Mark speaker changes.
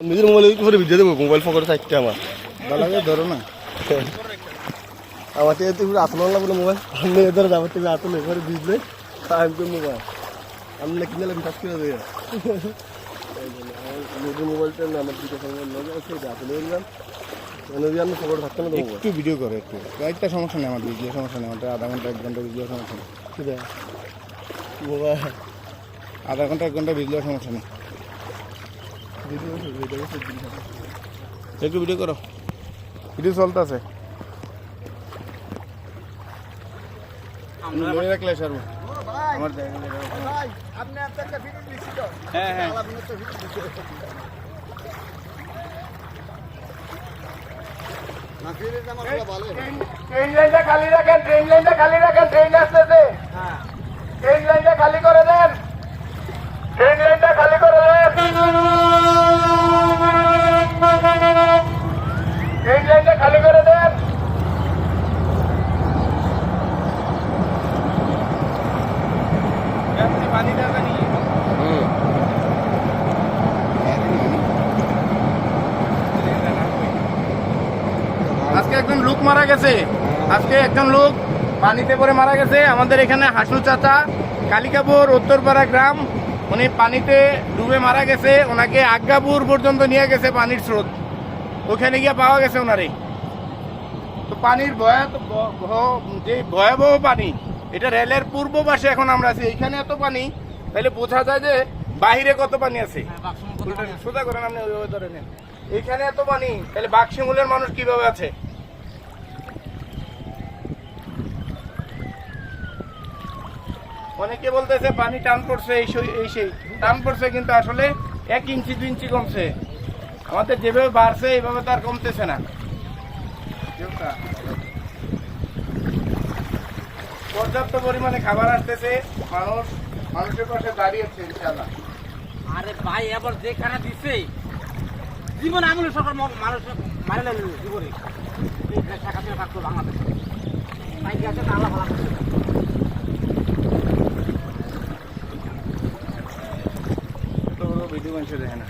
Speaker 1: নিজের মোবাইল করে ভিডিও দেবো, মোবাইল ফোন করে থাকতে আমার
Speaker 2: বালাগে ধরো না।
Speaker 1: আমার থেকে তুই আসলো না বলে মোবাইল আমি এদের যাবার থেকে আসলে এবারে বুঝলে আমি তো মোবাইল আমি না কিনে আমি কাজ করে দেবো নিজের মোবাইলটা না আমার দিকে সঙ্গে আছে আসলে এলাম যদি আমি খবর থাকতে না দেবো
Speaker 2: একটু ভিডিও করো, একটু একটা সমস্যা নেই, আমার ভিডিও সমস্যা নেই, আমার আধা ঘন্টা 1 ঘন্টা ভিডিও সমস্যা নেই,
Speaker 1: সেটা মোবাইল
Speaker 2: আধা ঘন্টা 1 ঘন্টা ভিডিও সমস্যা নেই, একটু ভিডিও করো, ভিডিও চলতে আছে রাখলে সারবো আমার হ্যাঁ হ্যাঁ
Speaker 3: ট্রেন লাইনটা খালি রাখেন, ট্রেন লাইনটা খালি রাখেন, ট্রেন আসতেছে, ট্রেন লাইনটা খালি করে দেন, ট্রেন লাইনটা খালি করে দেন, ট্রেন লাইনটা খালি করে দেন।
Speaker 2: পানি দেওয়া নিয়ে আজকে একজন লোক মারা গেছে, আজকে একজন লোক পানিতে পড়ে মারা গেছে আমাদের এখানে হাসু চাচা, কালিকাপুর উত্তরপাড়া গ্রাম। উনি পানিতে ডুবে মারা গেছে, ওনাকে আজ্ঞাপুর পর্যন্ত নিয়ে গেছে পানির স্রোত, ওখানে গিয়ে পাওয়া গেছে ওনারে। তো পানির যে ভয়াবহ পানি, এটা রেলের পূর্ব পাশে এখন আমরা আছি, এখানে এত পানি, তাহলে বোঝা যায় যে বাহিরে কত পানি আছে। সোজা করেন আপনি, ওইভাবে ধরে নেন, এখানে এত পানি, তাহলে বাক্সিমূলের মানুষ কিভাবে আছে। অনেকে বলতেছে পানি টান পড়ছে, এই সেই টান পড়ছে, কিন্তু আসলে 1 ইঞ্চি 2 ইঞ্চি কমছে। আমাদের যেভাবে বাড়ছে এইভাবে তো আর কমতেছে না। পর্যাপ্ত পরিমাণে খাবার আসতেছে, মানুষের পাশে দাঁড়িয়েছে ইনশাআল্লাহ।
Speaker 4: আরে ভাই এবার যেখানে দিছে জীবন আমলে সরকার মানুষ মারে না জীবনে এই টাকা থেকে থাকতো বাংলাদেশে তাই গেছে আল্লাহ ভালো করছে।
Speaker 2: ভিডিও বানিয়ে দেখে না।